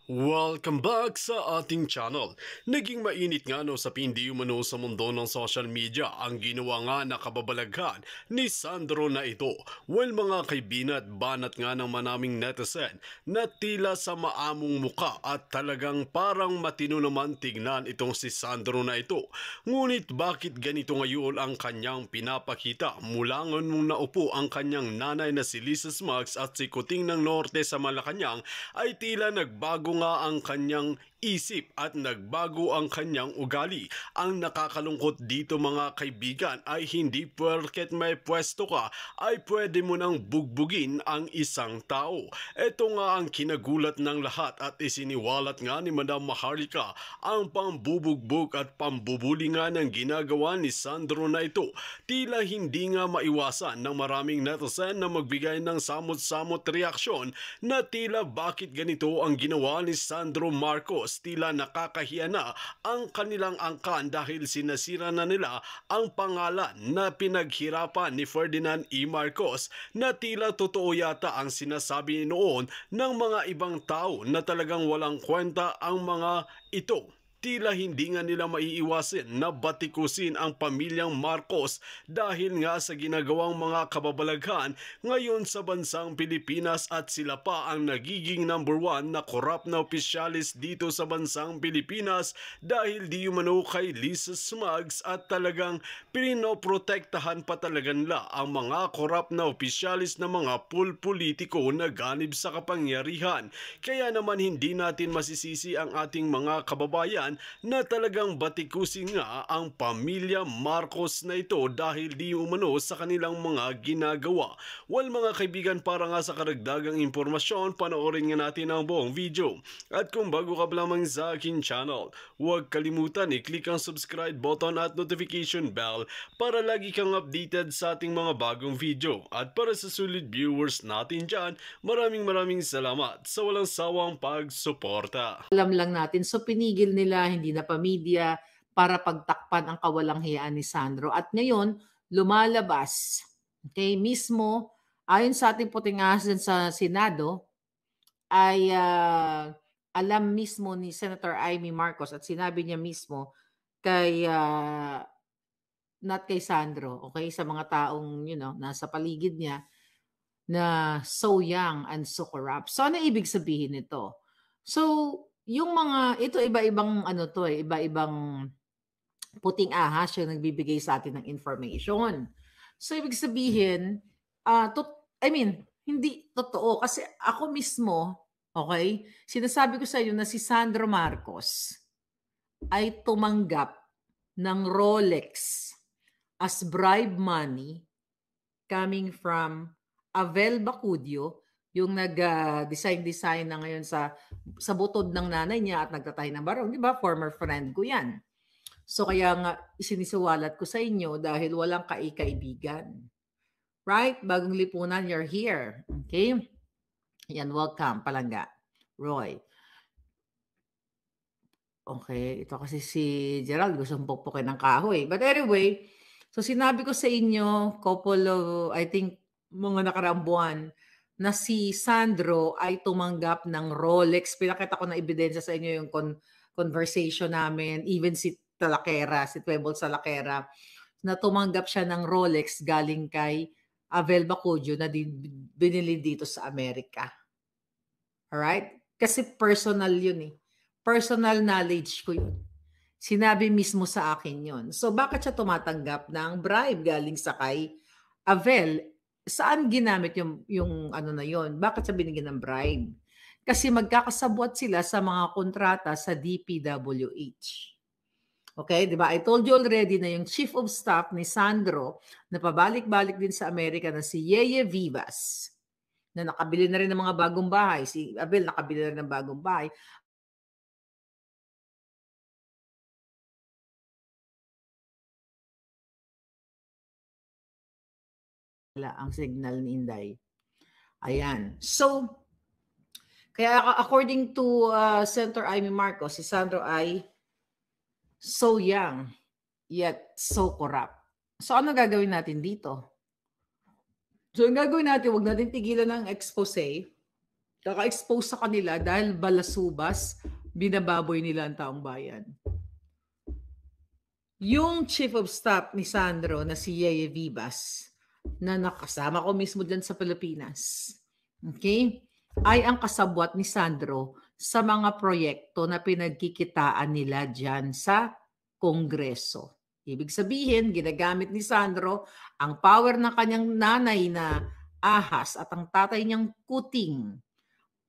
Welcome back sa ating channel. Naging mainit nga sa hindi umano sa mundo ng social media ang ginawa nga na kababalaghan ni Sandro na ito. Well mga kaibinat, banat nga ng manaming netizen na tila sa maamong muka at talagang parang matino naman tignan itong si Sandro na ito. Ngunit bakit ganito ngayon ang kanyang pinapakita? Mulangon mong naupo ang kanyang nanay na si Lisa Smugs at si Kuting ng Norte sa Malacanang ay tila nagbago nga ang kanyang isip at nagbago ang kanyang ugali. Ang nakakalungkot dito mga kaibigan ay hindi porket may pwesto ka ay pwede mo nang bugbugin ang isang tao. Ito nga ang kinagulat ng lahat at isiniwalat nga ni Madam Maharlika ang pambubugbog at pambubuli nga ng ginagawa ni Sandro na ito. Tila hindi nga maiwasan ng maraming netizen na magbigay ng samot-samot reaksyon na tila bakit ganito ang ginawa ni Sandro Marcos. Tila nakakahiya na ang kanilang angkan dahil sinasira na nila ang pangalan na pinaghirapan ni Ferdinand E. Marcos na tila totoo yata ang sinasabi noon ng mga ibang tao na talagang walang kwenta ang mga ito. Tila hindi nga nila maiiwasin na batikusin ang pamilyang Marcos dahil nga sa ginagawang mga kababalaghan ngayon sa bansang Pilipinas at sila pa ang nagiging number 1 na korap na opisyalis dito sa bansang Pilipinas dahil di umano kay Lisa Smugs at talagang pinoprotektahan pa talaga nila ang mga korap na opisyalis na mga politiko na ganib sa kapangyarihan. Kaya naman hindi natin masisisi ang ating mga kababayan na talagang batikusin nga ang pamilya Marcos na ito dahil di umano sa kanilang mga ginagawa. Well mga kaibigan, para nga sa karagdagang impormasyon, panoorin nga natin ang buong video. At kung bago ka lamang sa akin channel, huwag kalimutan i-click ang subscribe button at notification bell para lagi kang updated sa ating mga bagong video. At para sa solid viewers natin dyan, maraming salamat sa walang sawang pagsuporta. Alam lang natin. So pinigil nila, hindi na pa-media para pagtakpan ang kawalang-hiyaan ni Sandro. At ngayon, lumalabas, okay, mismo, ayon sa ating puting ahas sa Senado, ay alam mismo ni Senator Amy Marcos at sinabi niya mismo kay, not kay Sandro, okay, sa mga taong, nasa paligid niya, na so young and so corrupt. So, ano ibig sabihin nito? So, yung mga, ito iba-ibang ano to iba-ibang puting ahas yung nagbibigay sa atin ng information. So, ibig sabihin, hindi totoo. Kasi ako mismo, okay, sinasabi ko sa inyo na si Sandro Marcos ay tumanggap ng Rolex as bribe money coming from Avel Bacudio, yung nag-design na ngayon sa butod ng nanay niya at nagtatay ng barong. Di ba? Former friend ko yan. So kaya nga isinisiwalat ko sa inyo dahil walang kaibigan. Right? Bagong lipunan, you're here. Okay? Yan, welcome, Palangga. Roy. Okay, ito kasi si Gerald gustong pukpukin ng kahoy. But anyway, so sinabi ko sa inyo, couple of, I think, mga nakaraang buwan, na si Sandro ay tumanggap ng Rolex. Pinakita ko na ebidensya sa inyo yung conversation namin. Even si Talakera, si Twebol Salakera, na tumanggap siya ng Rolex galing kay Avel Bacudio na binili dito sa Amerika. Alright? Kasi personal yun eh. Personal knowledge ko yun. Sinabi mismo sa akin yun. So, bakit siya tumatanggap ng bribe galing sa kay Avel? Saan ginamit yung ano na yun? Bakit siya binigyan ng bribe? Kasi magkakasabwat sila sa mga kontrata sa DPWH. Okay, di ba? I told you already na yung chief of staff ni Sandro na pabalik-balik din sa Amerika na si Yeye Vivas na nakabili na rin ng mga bagong bahay. Si Abel nakabili na rin ng bagong bahay. Ang signal ni Inday. Ayan. So, kaya according to Senator Amy Marcos, si Sandro ay so young, yet so corrupt. So, ano gagawin natin dito? So, ang gagawin natin, huwag natin tigilan ng expose. Kaka-expose sa kanila dahil balasubas, binababoy nila ang taong bayan. Yung chief of staff ni Sandro na si Yeye Vivas, na nakasama ko mismo dyan sa Pilipinas, okay, ay ang kasabwat ni Sandro sa mga proyekto na pinagkikitaan nila dyan sa Kongreso. Ibig sabihin, ginagamit ni Sandro ang power ng kanyang nanay na ahas at ang tatay niyang kuting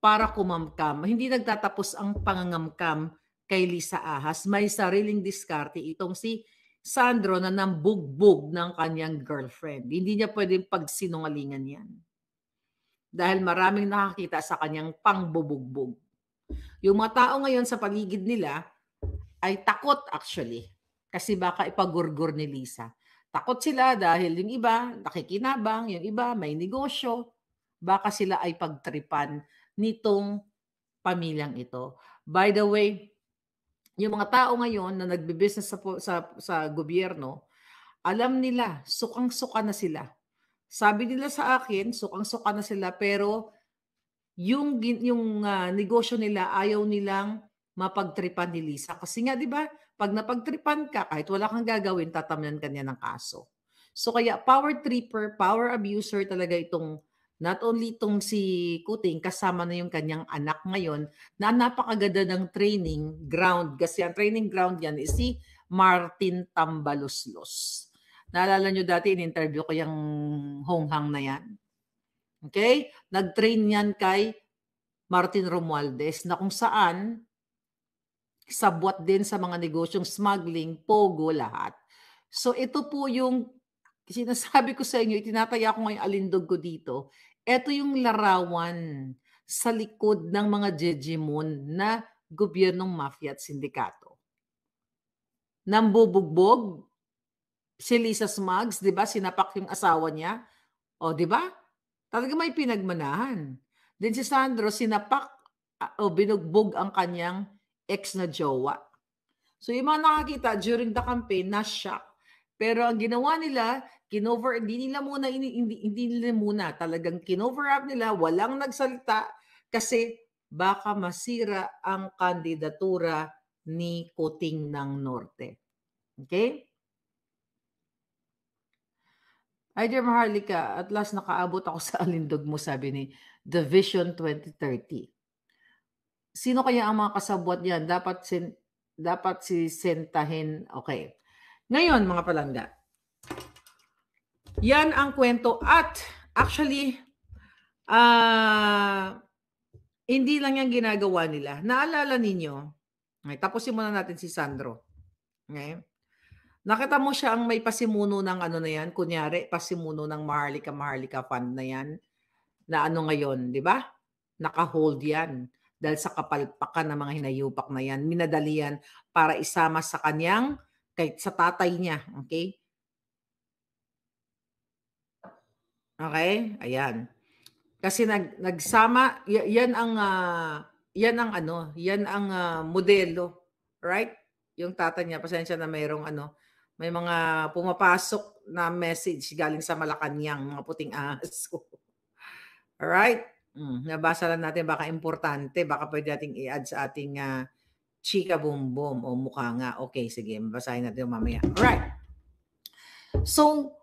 para kumamkam. Hindi nagtatapos ang pangangamkam kay Lisa Ahas. May sariling diskarte itong si Sandro na nambugbog ng kanyang girlfriend. Hindi niya pwedeng pagsinungalingan yan. Dahil maraming nakakita sa kanyang pangbubugbog. Yung mga tao ngayon sa paligid nila ay takot actually. Kasi baka ipagurgur ni Lisa. Takot sila dahil yung iba nakikinabang, yung iba may negosyo. Baka sila ay pagtripan nitong pamilyang ito. By the way, yung mga tao ngayon na nagbi-business sa gobyerno, alam nila, sukang-suka na sila. Sabi nila sa akin, sukang-suka na sila pero yung negosyo nila ayaw nilang mapagtripan ni Lisa. Kasi nga 'di ba, pag napagtripan ka kahit wala kang gagawin, tatamnan ka niya ng kaso. So kaya power tripper, power abuser talaga itong not only itong si Kuting, kasama na yung kanyang anak ngayon na napakaganda ng training ground. Kasi ang training ground yan is si Martin Tambaloslos. Naalala nyo dati, in-interview ko yung honghang na yan. Okay? Nag-train yan kay Martin Romualdez na kung saan sabwat din sa mga negosyong smuggling, pogo, lahat. So ito po yung sinasabi ko sa inyo, itinataya ko ngayong alindog ko dito. Ito yung larawan sa likod ng mga jejemon na gobyernong mafia at sindikato. Nambubugbog si Lisa Smugs, 'di ba? Sinapak yung asawa niya. O, 'di ba? Talaga may pinagmanahan. Then si Sandro sinapak o binugbog ang kanyang ex na jowa. So yung mga nakakita during the campaign, na-shock. Pero ang ginawa nila, hindi nila muna talagang kinover up nila, walang nagsalita kasi baka masira ang kandidatura ni Kuting ng Norte. Okay? Hi dear Maharlika, at last nakaabot ako sa alindog mo, sabi ni The Vision 2030. Sino kaya ang mga kasabwat niyan? Dapat sisentahin. Okay. Ngayon, mga palangga, yan ang kwento. At actually, hindi lang yan ginagawa nila. Naalala ninyo, okay, tapusin muna natin si Sandro. Okay? Nakita mo siya ang may pasimuno ng ano na yan, kunyari, pasimuno ng Maharlika Fund na yan, na ano ngayon, di ba? Naka-hold yan. Dahil sa kapalpakan ng mga hinayupak na yan, minadali yan para isama sa kanyang, sa tatay niya. Okay? Okay? Ayan. Kasi nagsama, yan ang modelo, right? Yung tatay niya, pasensya na mayroong may mga pumapasok na message galing sa Malacanang, mga puting ahas. Alright? Nabasa lang natin, baka importante, baka pwede nating i-add sa ating chika boom boom o mukha nga. Okay, sige, basahin natin mamaya. Alright. So,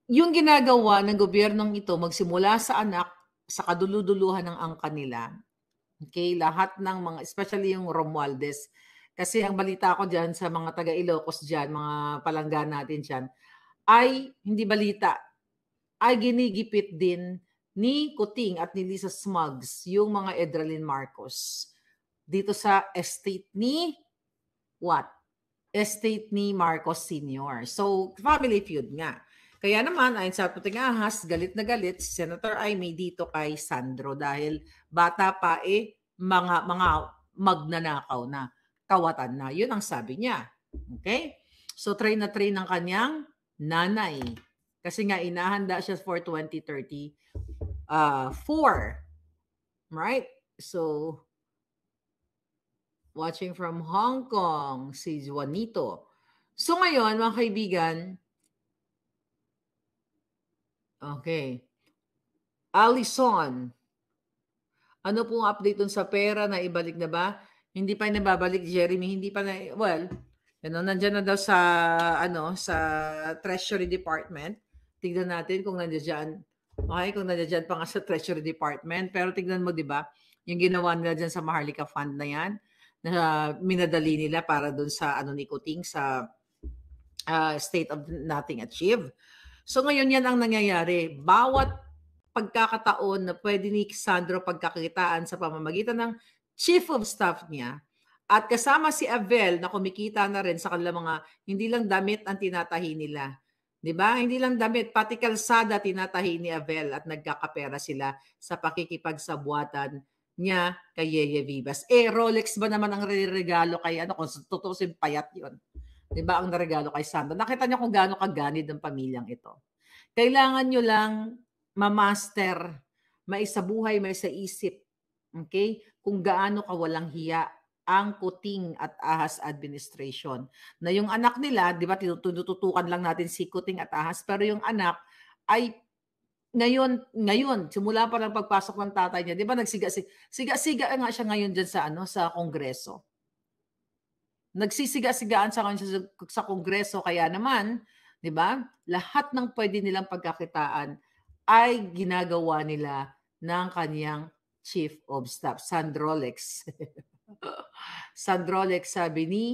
yung ginagawa ng gobyernong ito, magsimula sa anak, sa kaduluduluhan ng angka nila, okay, lahat ng mga, especially yung Romualdez, kasi ang balita ko dyan sa mga taga Ilocos dyan, mga palangga natin dyan, ay hindi balita, ay ginigipit din ni Kuting at ni Lisa Smugs yung mga Edralin Marcos dito sa estate ni estate ni Marcos Sr. So, family feud nga. Kaya naman, ayon sa puting ahas, galit na galit si Senator Aimee dito kay Sandro dahil bata pa mga magnanakaw na, kawatan na. Yun ang sabi niya. Okay? So, train na train ng kanyang nanay. Kasi nga, inahanda siya for 2034. Right? So, watching from Hong Kong, si Juanito. So, ngayon, mga kaibigan, okay. Alison. Ano pong update dun sa pera, na ibalik na ba? Hindi pa nababalik, Jeremy, hindi pa na, well, nandiyan na daw sa ano, sa Treasury Department. Tignan natin kung nandiyan diyan. Okay, kung nandiyan diyan pa nga sa Treasury Department, pero tignan mo 'di ba, yung ginawa nila diyan sa Maharlika Fund na 'yan, na minadali nila para dun sa ano ni Kuting sa state of nothing achieved. So ngayon yan ang nangyayari. Bawat pagkakataon na pwede ni Sandro pagkakitaan sa pamamagitan ng chief of staff niya at kasama si Avel na kumikita na rin sa kanilang mga hindi lang damit ang tinatahi nila. 'Di ba? Hindi lang damit, pati kalsada tinatahi ni Avel at nagkakapera sila sa pakikipagsabuatan niya kay Yeye Vivas. Rolex ba naman ang regalo kay ano, kung tutusin payat 'yon. 'Di ba ang regalo kay Sandro? Nakita niyo kung gaano kaganid ng pamilyang ito. Kailangan niyo lang ma-master, maisabuhay, maisaisip, okay, kung gaano kawalang hiya ang Kuting at Ahas administration. Na yung anak nila, 'di ba, tinututukan lang natin si Kuting at Ahas, pero yung anak ay ngayon, simula pa lang pagpasok ng tatay niya, 'di ba siga-siga nga siya ngayon diyan sa ano, sa Kongreso. Nagsisiga-sigaan sa kanya sa Kongreso, kaya naman, 'di ba? Lahat ng pwede nilang pagkakitaan ay ginagawa nila ng kaniyang chief of staff, Sandrolex. Sandrolex sabi ni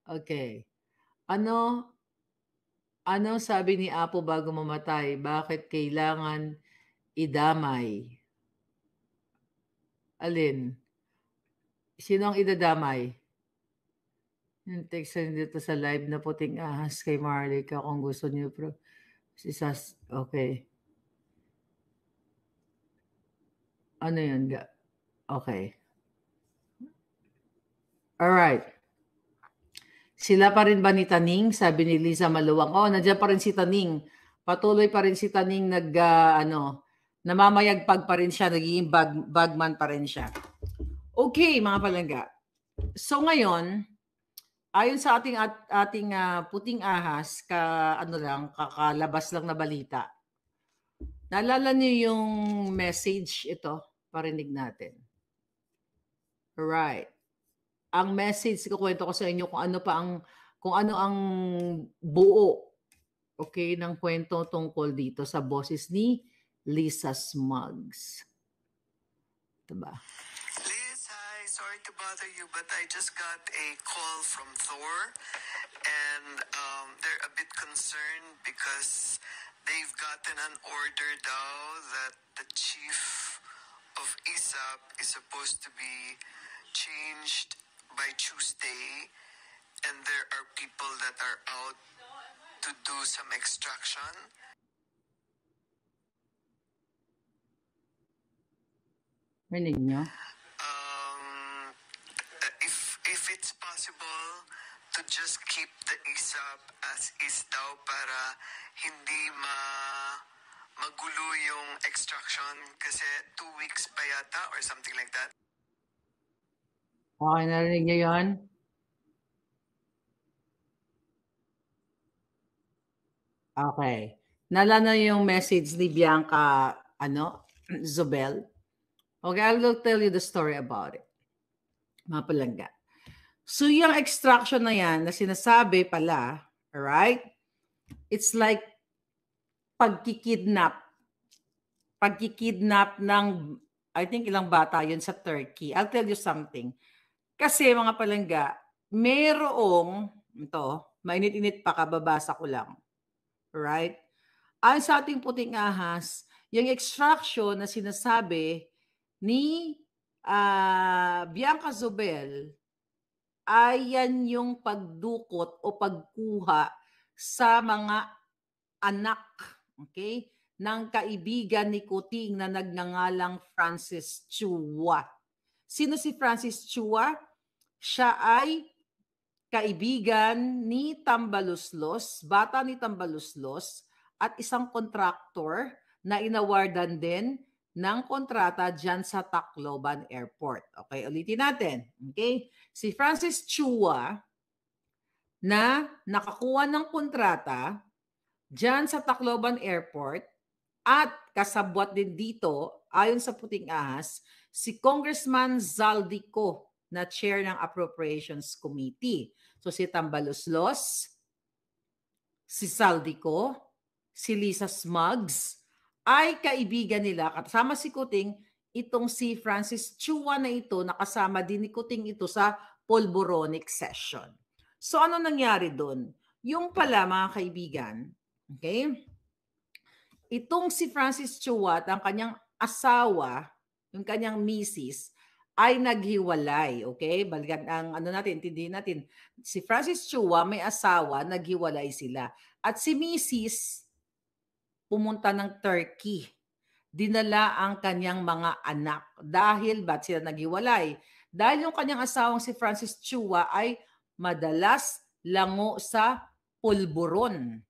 okay. Ano ano sabi ni Apo bago mamatay? Bakit kailangan idamay? Alin? Sino ang idadamay? Yung text dito sa live na puting ahas kay Marlica kung gusto niyo si Sas, okay. Ano yun? Okay. Alright. Sila pa rin ba ni Taning? Sabi ni Liza Maluwang. Oh, nandiyan pa rin si Taning. Patuloy pa rin si Taning namamayagpag pa rin siya, nagiging bagman pa rin siya. Okay, mga palangga. So ngayon, ayon sa ating puting ahas, kakalabas lang na balita. Naalala niyo yung message ito? Parinig natin. Right. Ang message, kukwento ko sa inyo kung ano ang buo, okay, ng kwento tungkol dito sa boses ni Lisa Smugs. Diba? Liz, hi. Sorry to bother you, but I just got a call from Thor, and they're a bit concerned because they've gotten an order daw that the chief of ISAP is supposed to be changed by Tuesday, and there are people that are out to do some extraction. Rinig nyo? If it's possible to just keep the ISAP as is daw para hindi magulo yung extraction kasi 2 weeks pa yata or something like that. Okay, narinig nyo yun? Okay. Nalala yung message ni Bianca, Zobel. Okay, I will tell you the story about it. Mga palangga. So, yung extraction na yan, na sinasabi pala, alright? It's like pagkikidnap. Pagkikidnap ng, I think ilang bata yun sa Turkey. I'll tell you something. Kasi mga palangga, ito, mainit-init pa, kababasa ko lang. Right? Ayon sa ating puting ahas, yung extraction na sinasabi ni Bianca Zobel ay yan yung pagdukot o pagkuha sa mga anak, okay, ng kaibigan ni Kuting na nagngangalang Francis Chua. Sino si Francis Chua? Siya ay kaibigan ni Tambaluslos, bata ni Tambaluslos, at isang kontraktor na inawardan din ng kontrata dyan sa Tacloban Airport. Okay, ulitin natin. Okay? Si Francis Chua na nakakuha ng kontrata dyan sa Tacloban Airport At kasabwat din dito, ayon sa Puting Ahas, si Congressman Zaldico na chair ng Appropriations Committee. So si Tambaloslos, si Zaldico, si Lisa Smuggs ay kaibigan nila, kasama si Kuting, itong si Francis Chua na ito, nakasama din ni Kuting ito sa Polboronic session. So ano nangyari doon? Yung pala mga kaibigan, okay? Itong si Francis Chua at ang kanyang asawa, yung kanyang misis, ay naghiwalay, okay? Balikan ang ano natin, intindihin natin. Si Francis Chua may asawa, naghiwalay sila. At si misis pumunta ng Turkey. Dinala ang kanyang mga anak. Dahil ba't sila naghiwalay? Dahil yung kanyang asawang si Francis Chua ay madalas lango sa pulburon.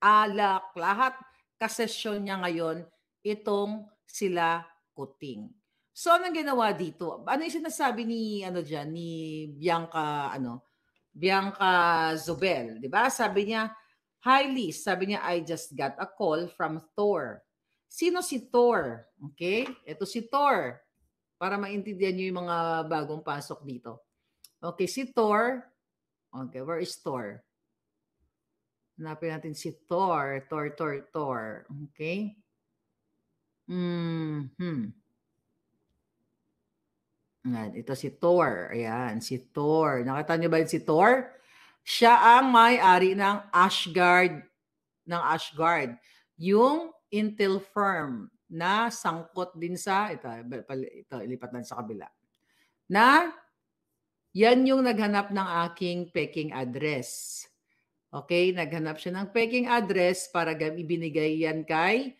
Alak, lahat kasesyon niya ngayon itong sila Kuting. So anong ginawa dito? Ano yung sinasabi ni Bianca Zobel, 'di ba? Sabi niya, "Hi Liz," sabi niya, "I just got a call from Thor." Sino si Thor? Okay? Ito si Thor. Para maintindihan niyo yung mga bagong pasok dito. Okay, si Thor. Okay, where is Thor? Hanapin natin si Thor. Thor. Okay? Ayan, ito si Thor. Ayan, si Thor. Nakita niyo ba yun si Thor? Siya ang may-ari ng Asgard. Yung Intel firm na sangkot din sa, ito ilipat lang sa kabila. Na, yan yung naghanap ng aking peking address. Okay, naghanap siya ng peking address para ibinigay yan kay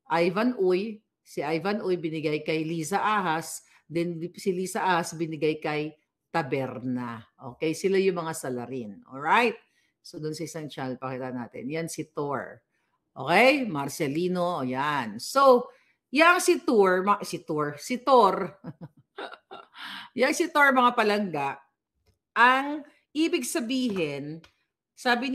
Ivan Uy. Si Ivan Uy binigay kay Liza Ahas. Then si Liza Ahas binigay kay Taberna. Okay, sila yung mga salarin. Alright? So doon sa isang channel, pakita natin. Yan si Thor. Okay? Marcelino, yan. So, yang si Thor. Yang si Thor mga palangga, ang ibig sabihin, sabi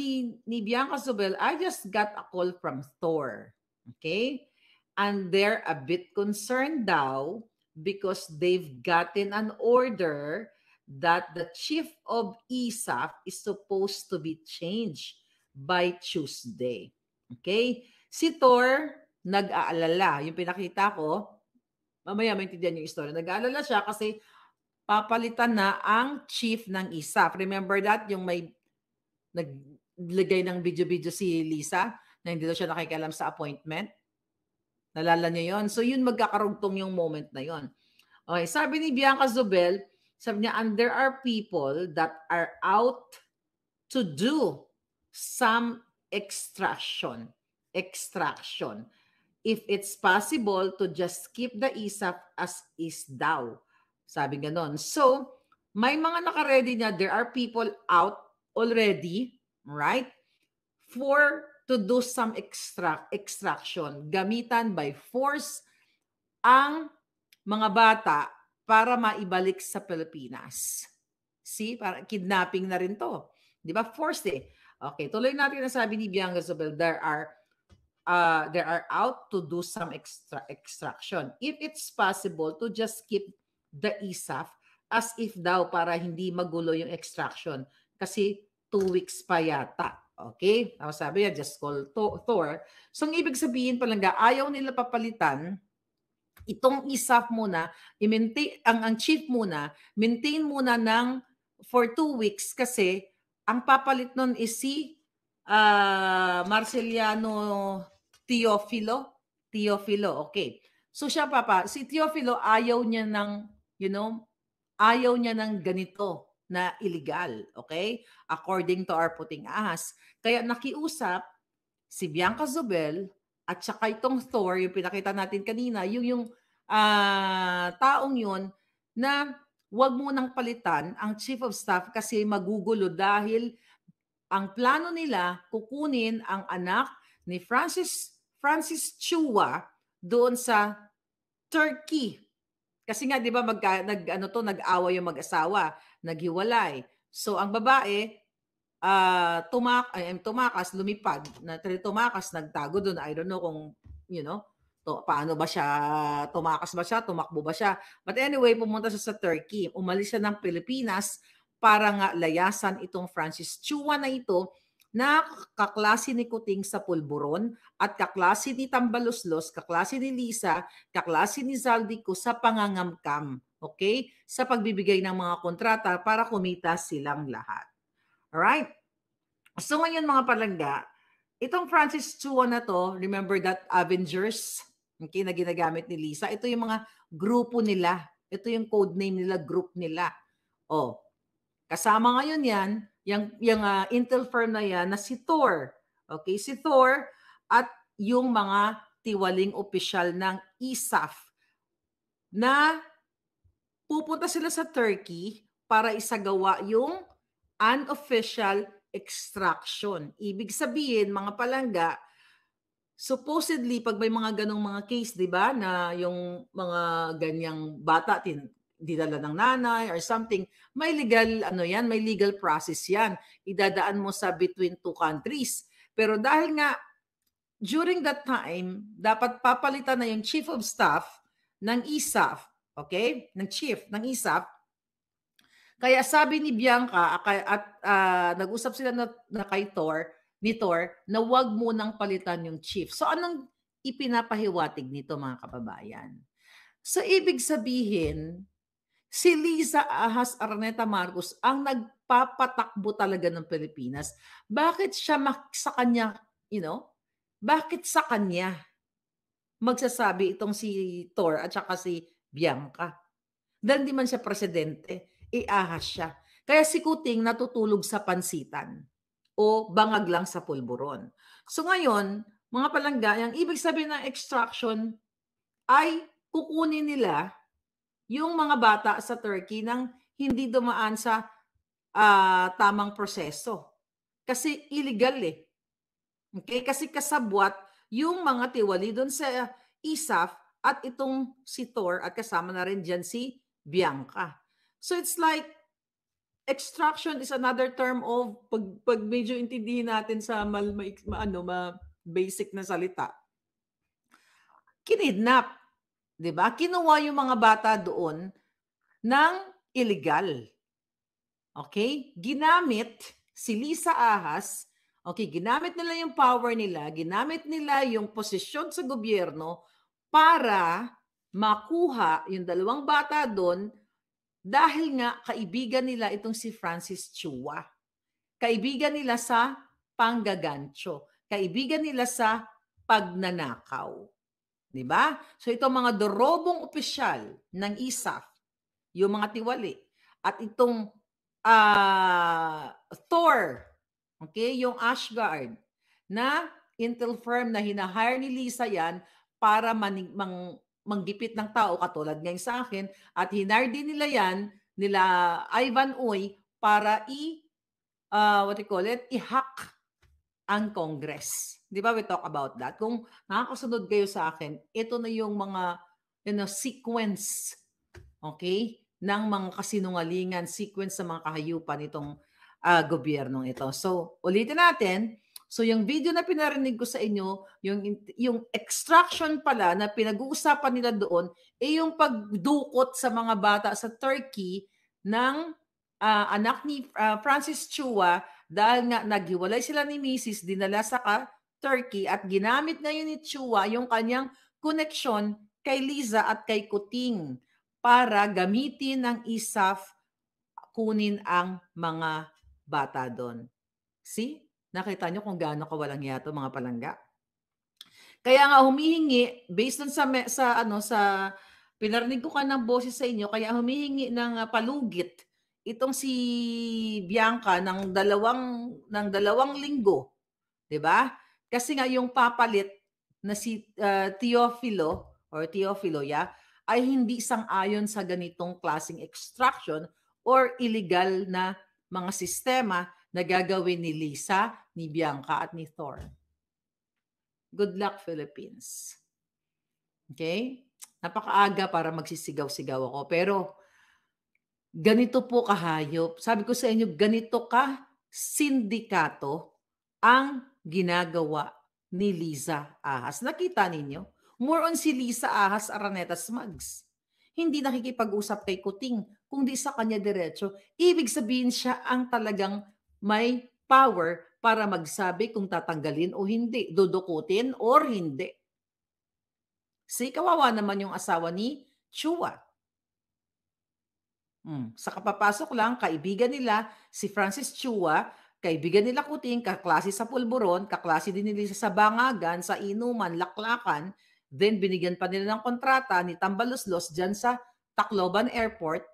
ni Bianca Zobel, "I just got a call from Thor." Okay? And they're a bit concerned daw because they've gotten an order that the chief of ISAF is supposed to be changed by Tuesday. Okay? Si Thor, nag-aalala. Yung pinakita ko, mamaya maintindihan yung istorya. Nag-aalala siya kasi papalitan na ang chief ng ISAF. Remember that? Yung may naglagay ng video-video si Lisa na hindi daw siya nakikialam sa appointment. Nalala niyo yon? So yun magkakarugtong yung moment na yon. Okay, sabi ni Bianca Zobel, sabi niya, "And there are people that are out to do some extraction. If it's possible to just keep the ISAF as is daw." Sabi ganon. So, may mga nakaredy niya, there are people out already, right? To do some extraction. Gamitan by force ang mga bata para maibalik sa Pilipinas. See? Para kidnapping na rin to. Di ba? Forced eh. Okay, tuloy natin ang sabi ni Bianca Zobel, there are out to do some extraction. If it's possible to just keep the ISAF as if daw para hindi magulo yung extraction. Kasi 2 weeks pa yata. Okay? Tapos sabi niya, just call Thor. So, ang ibig sabihin palangga, ayaw nila papalitan itong ISAF muna, ang chief muna, maintain muna for 2 weeks kasi ang papalit nun is si Marceliano Teofilo, okay. So siya si Teofilo ayaw niya ng ganito na illegal, okay? According to our Puting Ahas. Kaya nakiusap si Bianca Zobel at saka itong Thor, yung pinakita natin kanina, yung taong yun na wag mo nang palitan ang chief of staff kasi magugulo dahil ang plano nila kukunin ang anak ni Francis Chua doon sa Turkey. Kasi nga 'di ba nag-away yung mag-asawa, naghiwalay. So ang babae tumakas, lumipad, tumakas, nagtago doon. I don't know kung paano ba siya, tumakas ba siya, tumakbo ba siya. But anyway, pumunta siya sa Turkey. Umalis siya ng Pilipinas para nga layasan itong Francis Chua na ito na kaklase ni Kuting sa Pulburon at kaklase ni Tambaluslos, kaklase ni Lisa, kaklase ni Zaldico sa pangangamkam. Okay? Sa pagbibigay ng mga kontrata para kumita silang lahat. Alright? So ngayon mga palangga, itong Francis Chua na to, remember that Avengers, okay, na ginagamit ni Lisa, ito yung mga grupo nila. Ito yung code name nila, group nila. Oh, kasama ngayon yan, yung intel firm na yan na si Thor. Okay, si Thor at yung mga tiwaling opisyal ng ISAF na pupunta sila sa Turkey para isagawa yung unofficial extraction. Ibig sabihin, mga palangga, supposedly, pag may mga ganong mga case, di ba, na yung mga ganyang bata, dinala ng nanay or something, may legal process yan. Idadaan mo sa between two countries. Pero dahil nga, during that time, dapat papalitan na yung chief of staff ng ISAF, okay? Ng chief ng ISAF. Kaya sabi ni Bianca at nag-usap sila na kay ni Thor, na wag munang palitan yung chief. So anong ipinapahiwatig nito mga kababayan? So ibig sabihin, si Liza Ahas Araneta Marcos ang nagpapatakbo talaga ng Pilipinas. Bakit siya sa kanya, bakit sa kanya magsasabi itong si Thor at saka si Bianca? Dahil di man siya presidente, iahas siya. Kaya si Kuting natutulog sa pansitan o bangag lang sa pulburon. So ngayon, mga palangga, ang ibig sabihin ng extraction ay kukunin nila yung mga bata sa Turkey nang hindi dumaan sa tamang proseso. Kasi illegal eh. Okay? Kasi kasabwat yung mga tiwali doon sa ISAF at itong si Thor at kasama na rin dyan si Bianca. So it's like extraction is another term of pag medyo intindihin natin sa basic na salita. Kinidnap. 'Di ba? Kinuha yung mga bata doon ng illegal. Okay? Ginamit si Lisa Ahas, okay, ginamit nila yung power nila, ginamit nila yung posisyon sa gobyerno para makuha yung dalawang bata doon dahil nga kaibigan nila itong si Francis Chua. Kaibigan nila sa panggagancho. Kaibigan nila sa pagnanakaw. Diba? So itong mga dorobong opisyal ng ISAF, yung mga tiwali, at itong Thor, okay, yung Ashgard, na intel firm na hinahire ni Lisa yan para manggipit ng tao katulad ngayon sa akin, at hinire din nila yan, nila Ivan Uy, para i-hack ang Congress. Di ba we talk about that? Kung nakakasunod kayo sa akin, ito na yung mga sequence, okay, ng mga kasinungalingan, sequence sa mga kahayupan itong gobyernong ito. So, ulitin natin. So, yung video na pinarinig ko sa inyo, yung extraction pala na pinag-uusapan nila doon, yung pagdukot sa mga bata sa Turkey ng anak ni Francis Chua, dahil nga naghiwalay sila ni Mrs., dinala sa Turkey at ginamit ngayon ni Chua yung kanyang koneksyon kay Liza at kay Kuting para gamitin ng ISAF kunin ang mga bata doon. See? Nakita nyo kung gaano kawalang yato mga palangga. Kaya nga humihingi based on sa pinarinig ko ka ng boses sa inyo, kaya humihingi ng palugit itong si Bianca ng dalawang linggo, 'di ba? Kasi nga yung papalit na si Teofilo ay hindi sang-ayon sa ganitong klaseng extraction or illegal na mga sistema na gagawin ni Lisa, ni Bianca at ni Thor. Good luck, Philippines. Okay? Napakaaga para magsisigaw-sigaw ako, pero ganito po kahayop. Sabi ko sa inyo, ganito ka sindikato ang ginagawa ni Liza Ahas. Nakita ninyo? More on si Liza Ahas Araneta Smugs. Hindi nakikipag-usap kay Kuting, kundi sa kanya diretso. Ibig sabihin siya ang talagang may power para magsabi kung tatanggalin o hindi, dudukutin or hindi. Si kawawa naman yung asawa ni Chua. Sa kapapasok lang, kaibigan nila si Francis Chua, kaibigan nila Kuting, kaklase sa Pulburon, kaklase din nila sa Bangagan, sa Inuman, Laklakan, then binigyan pa nila ng kontrata ni Tambaluslos dyan sa Tacloban Airport.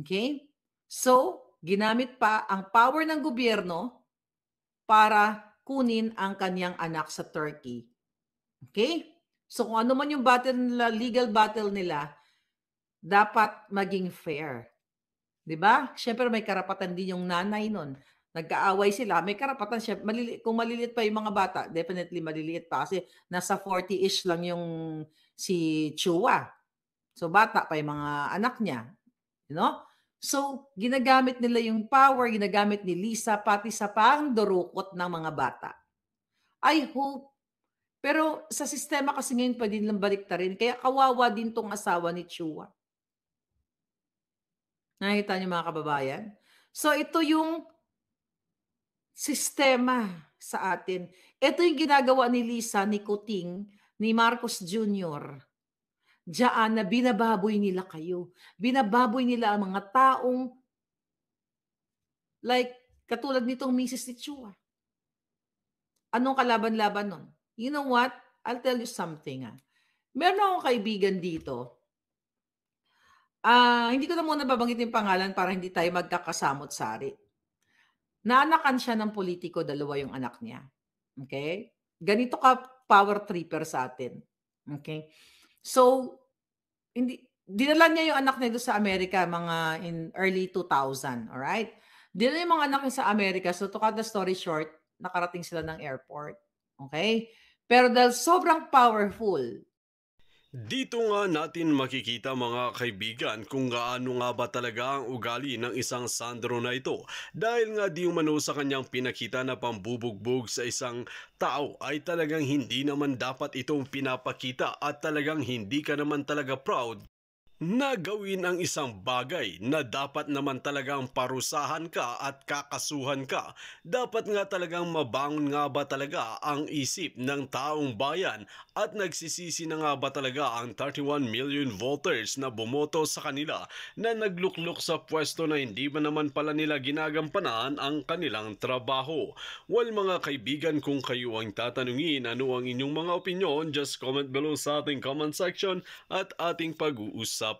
Okay? So, ginamit pa ang power ng gobyerno para kunin ang kanyang anak sa Turkey. Okay? So, kung ano man yung battle nila, legal battle nila, dapat maging fair. 'Di ba? Siyempre may karapatan din yung nanay nun. Nagkaaway sila, may karapatan siya. Kung maliliit pa yung mga bata, definitely maliliit pa kasi nasa 40-ish lang yung si Chua. So bata pa yung mga anak niya. You know? So ginagamit nila yung power, ginagamit ni Lisa pati sa pangdurukot ng mga bata. I hope. Pero sa sistema kasi ngayon pwede nilang baliktarin. Kaya kawawa din tong asawa ni Chua. Nakikita niyo mga kababayan? So ito yung sistema sa atin. Ito yung ginagawa ni Lisa, ni Kuting, ni Marcos Jr. Diyan na binababoy nila kayo. Binababoy nila ang mga taong like katulad nitong Mrs. ni Chua. Anong kalaban-laban nun? You know what? I'll tell you something. Meron akong kaibigan dito. Hindi ko na muna babanggit yung pangalan para hindi tayo magkakasamot-sari. Naanakan siya ng politiko, 2 yung anak niya. Okay? Ganito ka power tripper sa atin. Okay? So, dinala niya yung anak niya doon sa Amerika, mga in early 2000. Alright? Dinala yung mga anak niya sa Amerika. So, to cut the story short, nakarating sila ng airport. Okay? Pero dahil sobrang powerful, Dito nga natin makikita mga kaibigan kung gaano nga ba talaga ang ugali ng isang Sandro na ito dahil nga di umano sa kanyang pinakita na pambubugbog sa isang tao ay talagang hindi naman dapat itong pinapakita at talagang hindi ka naman talaga proud na gawin ang isang bagay na dapat naman talagang parusahan ka at kakasuhan ka. Dapat nga talagang mabangon nga ba talaga ang isip ng taong bayan at nagsisisi na nga ba talaga ang 31 million voters na bumoto sa kanila na nagluklok sa pwesto na hindi ba naman pala nila ginagampanan ang kanilang trabaho. Well mga kaibigan, kung kayo ang tatanungin ano ang inyong mga opinion, just comment below sa ating comment section at ating pag-uusapan.